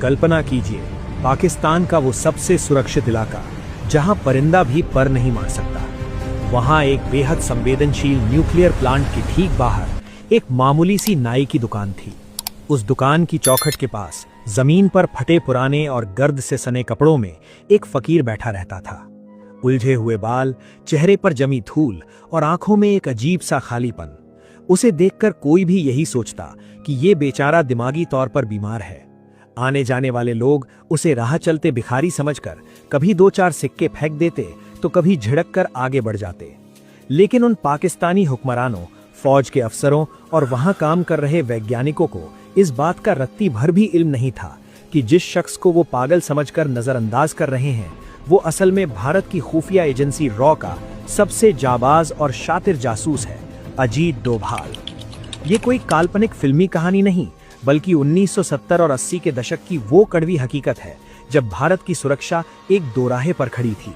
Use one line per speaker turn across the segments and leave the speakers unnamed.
कल्पना कीजिए, पाकिस्तान का वो सबसे सुरक्षित इलाका जहां परिंदा भी पर नहीं मार सकता। वहां एक बेहद संवेदनशील न्यूक्लियर प्लांट के ठीक बाहर एक मामूली सी नाई की दुकान थी। उस दुकान की चौखट के पास जमीन पर फटे पुराने और गर्द से सने कपड़ों में एक फकीर बैठा रहता था। उलझे हुए बाल, चेहरे पर जमी धूल और आंखों में एक अजीब सा खालीपन। उसे देखकर कोई भी यही सोचता कि ये बेचारा दिमागी तौर पर बीमार है। आने जाने वाले लोग उसे राह चलते भिखारी समझकर कभी 2-4 सिक्के फेंक देते तो कभी झिड़क कर आगे बढ़ जाते। लेकिन उन पाकिस्तानी हुक्मरानों, फौज के अफसरों और वहां काम कर रहे वैज्ञानिकों को इस बात का रत्ती भर भी इल्म नहीं था कि जिस शख्स को वो पागल समझकर नजरअंदाज कर रहे हैं वो असल में भारत की खुफिया एजेंसी रॉ का सबसे जाबाज और शातिर जासूस है, अजीत डोभाल। ये कोई काल्पनिक फिल्मी कहानी नहीं, बल्कि 1970 और 80 के दशक की वो कड़वी हकीकत है जब भारत की सुरक्षा एक दोराहे पर खड़ी थी।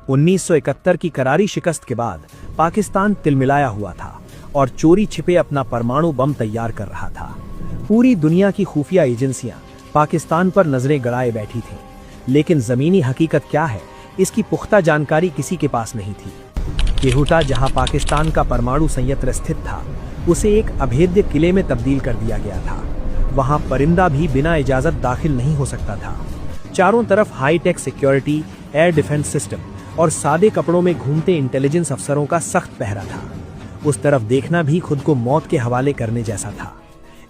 1971 की करारी शिकस्त के बाद पाकिस्तान तिलमिलाया हुआ था और चोरी छिपे अपना परमाणु बम तैयार कर रहा था। पूरी दुनिया की खुफिया एजेंसियां पाकिस्तान पर नजरें गड़ाए बैठी थीं, लेकिन जमीनी हकीकत क्या है इसकी पुख्ता जानकारी किसी के पास नहीं थी। केहुटा, जहां पाकिस्तान का परमाणु संयंत्र स्थित था, उसे एक अभेद्य किले में तब्दील कर दिया गया था। वहां परिंदा भी बिना इजाजत दाखिल नहीं हो सकता था। चारों तरफ hi tech security, air defence system और सादे कपड़ों में घूमते इंटेलिजेंस अफसरों का सख्त पहरा था। उस तरफ देखना भी खुद को मौत के हवाले करने जैसा था।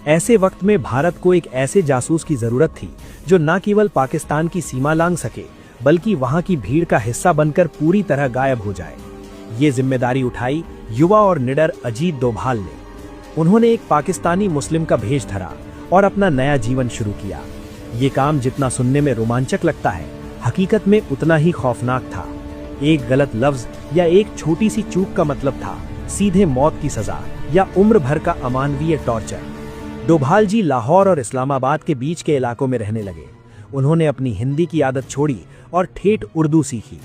ऐसे वक्त में भारत को एक ऐसे जासूस की जरूरत थी जो न केवल पाकिस्तान की सीमा लांघ सके, बल्कि वहां की भीड़ का हिस्सा बनकर पूरी तरह गायब हो जाए। ये जिम्मेदारी उठाई युवा और निडर अजीत डोभाल ने। उन्होंने एक पाकिस्तानी मुस्लिम का भेष धरा और अपना नया जीवन शुरू किया। ये काम जितना सुनने में रोमांचक लगता है, हकीकत में उतना ही खौफनाक था। एक गलत लफ्ज या एक छोटी सी चूक का मतलब था सीधे मौत की सजा या उम्र भर का अमानवीय टॉर्चर। डोभाल जी लाहौर और इस्लामाबाद के बीच के इलाकों में रहने लगे। उन्होंने अपनी हिंदी की आदत छोड़ी और ठेठ उर्दू सीखी।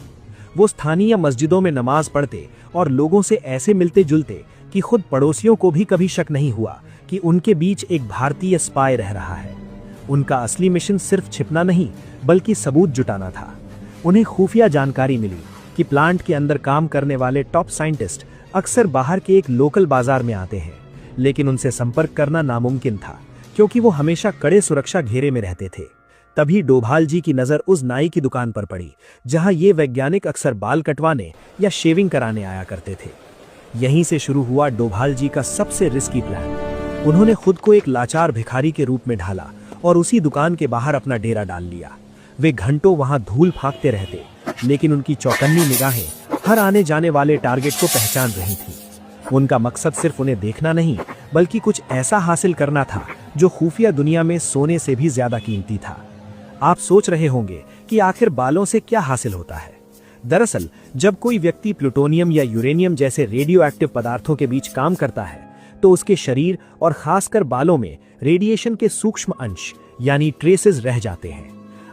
वो स्थानीय मस्जिदों में नमाज पढ़ते और लोगों से ऐसे मिलते जुलते कि खुद पड़ोसियों को भी कभी शक नहीं हुआ कि उनके बीच एक भारतीय स्पाई रह रहा है। उनका असली मिशन सिर्फ छिपना नहीं, बल्कि सबूत जुटाना था। उन्हें खुफिया जानकारी मिली कि प्लांट के अंदर काम करने वाले टॉप साइंटिस्ट अक्सर बाहर के एक लोकल बाजार में आते हैं, लेकिन उनसे संपर्क करना नामुमकिन था क्योंकि वो हमेशा कड़े सुरक्षा घेरे में रहते थे। तभी डोभाल जी की नजर उस नाई की दुकान पर पड़ी जहां ये वैज्ञानिक अक्सर बाल कटवाने या शेविंग कराने आया करते थे। यहीं से शुरू हुआ डोभाल जी का सबसे रिस्की प्लान। उन्होंने खुद को एक लाचार भिखारी के रूप में ढाला और उसी दुकान के बाहर अपना डेरा डाल लिया। वे घंटों वहां धूल फांकते रहते, लेकिन उनकी चौकन्नी निगाहें हर आने जाने वाले टारगेट को पहचान रही थी। उनका मकसद सिर्फ उन्हें देखना नहीं, बल्कि कुछ ऐसा हासिल करना था जो खुफिया दुनिया में सोने से भी ज्यादा कीमती था। आप सोच रहे होंगे कि आखिर बालों से क्या हासिल होता है। दरअसल जब कोई व्यक्ति प्लूटोनियम या यूरेनियम जैसे रेडियो एक्टिव पदार्थों के बीच काम करता है, तो उसके शरीर और खासकर बालों में रेडिएशन के सूक्ष्म अंश यानी ट्रेसेस रह जाते हैं।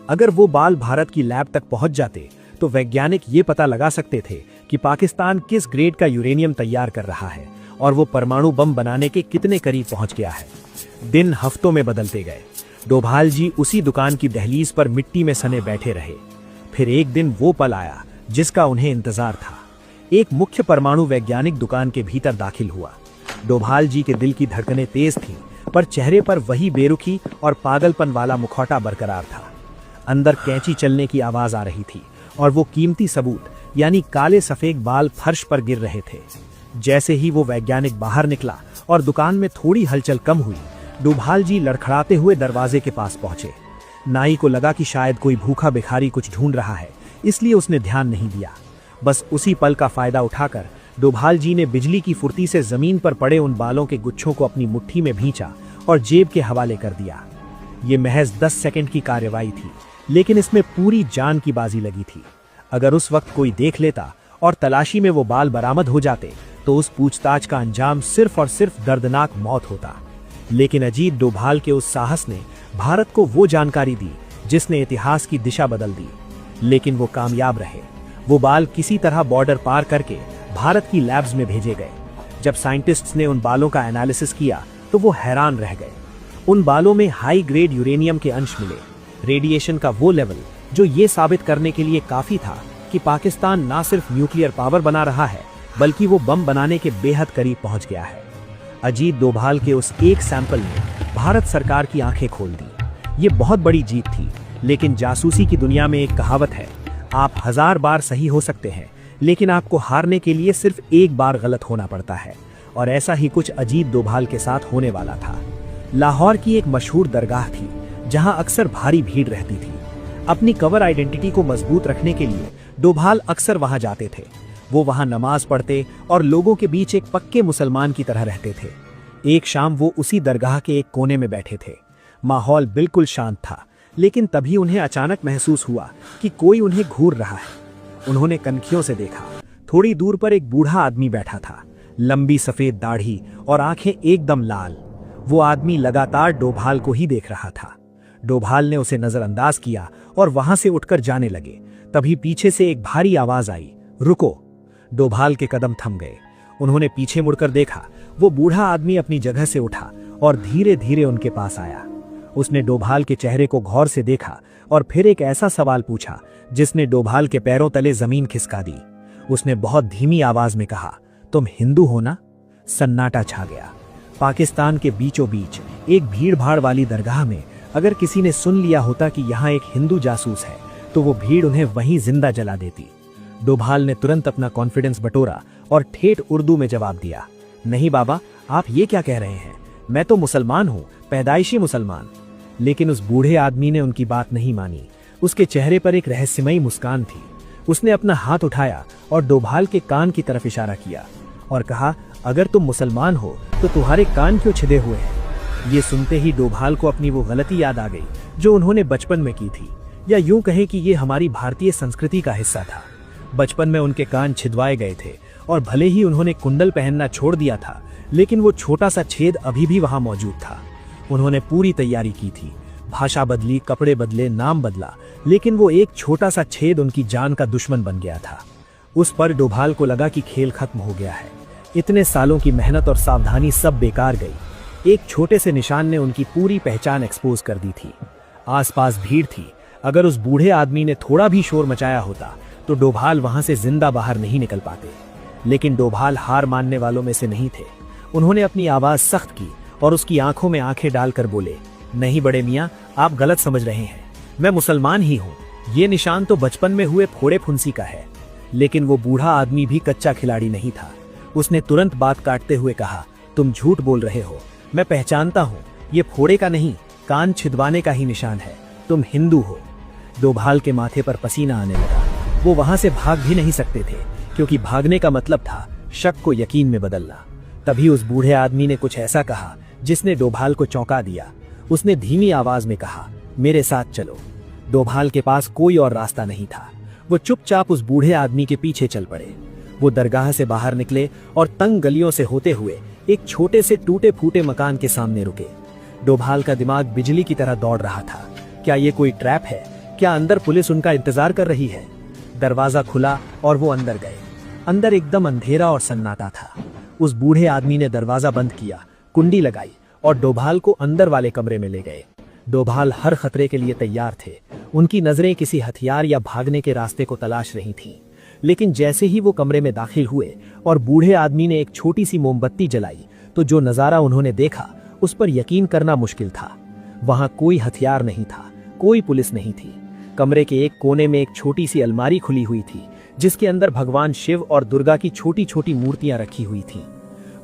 अगर वो बाल भारत की लैब तक पहुंच जाते तो वैज्ञानिक ये पता लगा सकते थे कि पाकिस्तान किस ग्रेड का यूरेनियम तैयार कर रहा है और वो परमाणु बम बनाने के कितने करीब पहुंच गया है। दिन हफ्तों में बदलते गए। डोभाल जी उसी दुकान की दहलीज पर मिट्टी में सने बैठे रहे। फिर एक दिन वो पल आया जिसका उन्हें इंतजार था। एक मुख्य परमाणु वैज्ञानिक दुकान के भीतर दाखिल हुआ। डोभाल जी के दिल की धड़कनें तेज थीं, पर चेहरे पर वही बेरुखी और पागलपन वाला मुखौटा बरकरार था। अंदर कैंची चलने की आवाज आ रही थी और वो कीमती सबूत यानी काले सफेद बाल फर्श पर गिर रहे थे। जैसे ही वो वैज्ञानिक बाहर निकला और दुकान में थोड़ी हलचल कम हुई, डोभाल जी लड़खड़ाते हुए दरवाजे के पास पहुंचे। नाई को लगा कि शायद कोई भूखा भिखारी कुछ ढूंढ रहा है, इसलिए उसने ध्यान नहीं दिया। बस उसी पल का फायदा उठाकर डोभाल जी ने बिजली की फुर्ती से जमीन पर पड़े उन बालों के गुच्छों को अपनी मुट्ठी में भींचा और जेब के हवाले कर दिया। ये महज 10 सेकंड की कार्रवाई थी, लेकिन इसमें पूरी जान की बाजी लगी थी। अगर उस वक्त कोई देख लेता और तलाशी में वो बाल बरामद हो जाते तो उस पूछताछ का अंजाम सिर्फ और सिर्फ दर्दनाक मौत होता। लेकिन अजीत डोभाल के उस साहस ने भारत को वो जानकारी दी जिसने इतिहास की दिशा बदल दी। लेकिन वो कामयाब रहे। वो बाल किसी तरह बॉर्डर पार करके भारत की लैब्स में भेजे गए। जब साइंटिस्ट्स ने उन बालों का एनालिसिस किया तो वो हैरान रह गए। उन बालों में हाई ग्रेड यूरेनियम के अंश मिले, रेडिएशन का वो लेवल जो ये साबित करने के लिए काफी था कि पाकिस्तान ना सिर्फ न्यूक्लियर पावर बना रहा है बल्कि वो बम बनाने के बेहद करीब पहुंच गया है। अजीत डोभाल के उस एक सैंपल ने भारत सरकार की आंखें खोल दी। ये बहुत बड़ी जीत थी, लेकिन जासूसी की दुनिया में एक कहावत है, आप 1000 बार सही हो सकते हैं लेकिन आपको हारने के लिए सिर्फ एक बार गलत होना पड़ता है। और ऐसा ही कुछ अजीत डोभाल के साथ होने वाला था। लाहौर की एक मशहूर दरगाह थी जहां अक्सर भारी भीड़ रहती थी। अपनी कवर आइडेंटिटी को मजबूत रखने के लिए डोभाल अक्सर वहां जाते थे। वो वहां नमाज पढ़ते और लोगों के बीच एक पक्के मुसलमान की तरह रहते थे। एक शाम वो उसी दरगाह के एक कोने में बैठे थे। माहौल बिल्कुल शांत था, लेकिन तभी उन्हें अचानक महसूस हुआ कि कोई उन्हें घूर रहा है। उन्होंने कनखियों से देखा। थोड़ी दूर पर एक बूढ़ा आदमी बैठा था, लंबी सफेद दाढ़ी और आंखें एकदम लाल। वो आदमी लगातार डोभाल को ही देख रहा था। डोभाल ने उसे नजरअंदाज किया और वहां से उठकर जाने लगे। तभी पीछे से एक भारी आवाज आई, रुको। डोभाल के कदम थम गए। उन्होंने पीछे मुड़कर देखा। वो बूढ़ा आदमी अपनी जगह से उठा और धीरे धीरे उनके पास आया। उसने डोभाल के चेहरे को गौर से देखा और फिर एक ऐसा सवाल पूछा जिसने डोभाल के पैरों तले जमीन खिसका दी। उसने बहुत धीमी आवाज में कहा, तुम हिंदू हो ना? सन्नाटा छा गया। पाकिस्तान के बीचों बीच एक भीड़ भाड़ वाली दरगाह में अगर किसी ने सुन लिया होता कि यहाँ एक हिंदू जासूस है तो वो भीड़ उन्हें वहीं जिंदा जला देती। डोभाल ने तुरंत अपना कॉन्फिडेंस बटोरा और ठेठ उर्दू में जवाब दिया, नहीं बाबा, आप ये क्या कह रहे हैं? मैं तो मुसलमान हूँ, पैदाइशी मुसलमान। लेकिन उस बूढ़े आदमी ने उनकी बात नहीं मानी। उसके चेहरे पर एक रहस्यमयी मुस्कान थी। उसने अपना हाथ उठाया और डोभाल के कान की तरफ इशारा किया और कहा, अगर तुम मुसलमान हो तो तुम्हारे कान क्यों छिदे हुए हैं? ये सुनते ही डोभाल को अपनी वो गलती याद आ गई जो उन्होंने बचपन में की थी, या यूं कहें कि ये हमारी भारतीय संस्कृति का हिस्सा था। बचपन में उनके कान छिदवाए गए थे और भले ही उन्होंने कुंडल पहनना छोड़ दिया था, लेकिन वो छोटा सा छेद अभी भी वहां मौजूद था। उन्होंने पूरी तैयारी की थी, भाषा बदली, कपड़े बदले, नाम बदला, लेकिन वो एक छोटा सा छेद उनकी जान का दुश्मन बन गया था। उस पर डोभाल को लगा कि खेल खत्म हो गया है। इतने सालों की मेहनत और सावधानी सब बेकार गई। एक छोटे से निशान ने उनकी पूरी पहचान एक्सपोज कर दी थी। आसपास भीड़ थी। अगर उस बूढ़े आदमी ने थोड़ा भी शोर मचाया होता तो डोभाल वहां से जिंदा बाहर नहीं निकल पाते। लेकिन डोभाल हार मानने वालों में से नहीं थे। उन्होंने अपनी आवाज सख्त की और उसकी आंखों में आंखें डालकर बोले, नहीं बड़े मियाँ, आप गलत समझ रहे हैं। मैं मुसलमान ही हूँ। ये निशान तो बचपन में हुए फोड़े फुंसी का है। लेकिन वो बूढ़ा आदमी भी कच्चा खिलाड़ी नहीं था। उसने तुरंत बात काटते हुए कहा, तुम झूठ बोल रहे हो। मैं पहचानता हूँ, ये फोड़े का नहीं, कान छिदवाने का ही निशान है। तुम हिंदू हो। डोभाल के माथे पर पसीना आने लगा। वो वहां से भाग भी नहीं सकते थे, क्योंकि भागने का मतलब था शक को यकीन में बदलना। तभी उस बूढ़े आदमी ने कुछ ऐसा कहा जिसने डोभाल को चौंका दिया। उसने धीमी आवाज में कहा, मेरे साथ चलो। डोभाल के पास कोई और रास्ता नहीं था। वो चुपचाप उस बूढ़े आदमी के पीछे चल पड़े। वो दरगाह से बाहर निकले और तंग गलियों से होते हुए एक छोटे से टूटे फूटे मकान के सामने रुके। डोभाल का दिमाग बिजली की तरह दौड़ रहा था। क्या ये कोई ट्रैप है? क्या अंदर पुलिस उनका इंतजार कर रही है? दरवाजा खुला और वो अंदर गए। अंदर एकदम अंधेरा और सन्नाटा था। उस बूढ़े आदमी ने दरवाजा बंद किया, कुंडी लगाई और डोभाल को अंदर वाले कमरे में ले गए। डोभाल हर खतरे के लिए तैयार थे। उनकी नजरें किसी हथियार या भागने के रास्ते को तलाश रही थीं। लेकिन जैसे ही वो कमरे में दाखिल हुए और बूढ़े आदमी ने एक छोटी सी मोमबत्ती जलाई, तो जो नजारा उन्होंने देखा उस पर यकीन करना मुश्किल था। वहां कोई हथियार नहीं था, कोई पुलिस नहीं थी। कमरे के एक कोने में एक छोटी सी अलमारी खुली हुई थी, जिसके अंदर भगवान शिव और दुर्गा की छोटी छोटी मूर्तियां रखी हुई थीं।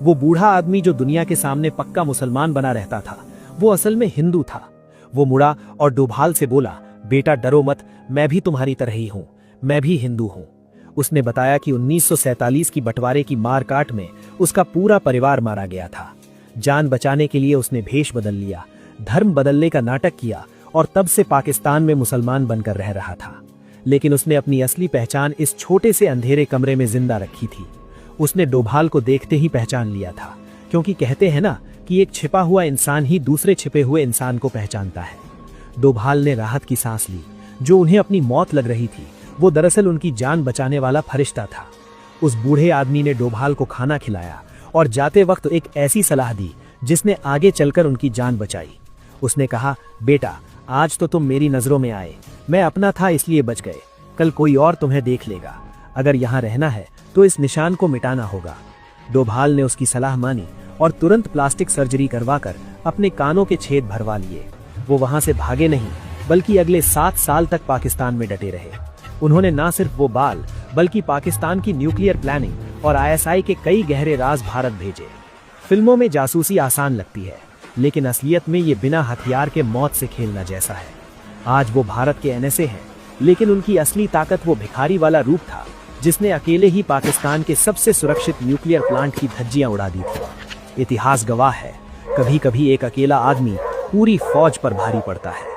वो बूढ़ा आदमी जो दुनिया के सामने पक्का मुसलमान बना रहता था, वो असल में हिंदू था। वो मुड़ा और डोभाल से बोला, बेटा डरो मत, मैं भी तुम्हारी तरह ही हूँ, मैं भी हिंदू हूँ। उसने बताया कि 1947 की बंटवारे की मारकाट में उसका पूरा परिवार मारा गया था। जान बचाने के लिए उसने भेष बदल लिया, धर्म बदलने का नाटक किया और तब से पाकिस्तान में मुसलमान बनकर रह रहा था। लेकिन उसने अपनी असली पहचान इस छोटे से अंधेरे कमरे में जिंदा रखी थी। उसने डोभाल को देखते ही पहचान लिया था, क्योंकि कहते हैं ना कि एक छिपा हुआ इंसान ही दूसरे छिपे हुए इंसान को पहचानता है। डोभाल ने राहत की सांस ली। जो उन्हें अपनी मौत लग रही थी, वो दरअसल उनकी जान बचाने वाला फरिश्ता था। उस बूढ़े आदमी ने डोभाल को खाना खिलाया और जाते वक्त एक ऐसी सलाह दी जिसने आगे चलकर उनकी जान बचाई। उसने कहा, बेटा आज तो तुम मेरी नजरों में आए, मैं अपना था इसलिए बच गए, कल कोई और तुम्हें देख लेगा। अगर यहाँ रहना है तो इस निशान को मिटाना होगा। डोभाल ने उसकी सलाह मानी और तुरंत प्लास्टिक सर्जरी करवाकर अपने कानों के छेद भरवा लिए। वो वहां से भागे नहीं, बल्कि अगले 7 साल तक पाकिस्तान में डटे रहे। उन्होंने न सिर्फ वो बाल, बल्कि पाकिस्तान की न्यूक्लियर प्लानिंग और आईएसआई के कई गहरे राज भारत भेजे। फिल्मों में जासूसी आसान लगती है, लेकिन असलियत में ये बिना हथियार के मौत से खेलना जैसा है। आज वो भारत के एनएसए हैं, लेकिन उनकी असली ताकत वो भिखारी वाला रूप था जिसने अकेले ही पाकिस्तान के सबसे सुरक्षित न्यूक्लियर प्लांट की धज्जियां उड़ा दी थी। इतिहास गवाह है, कभी कभी एक अकेला आदमी पूरी फौज पर भारी पड़ता है।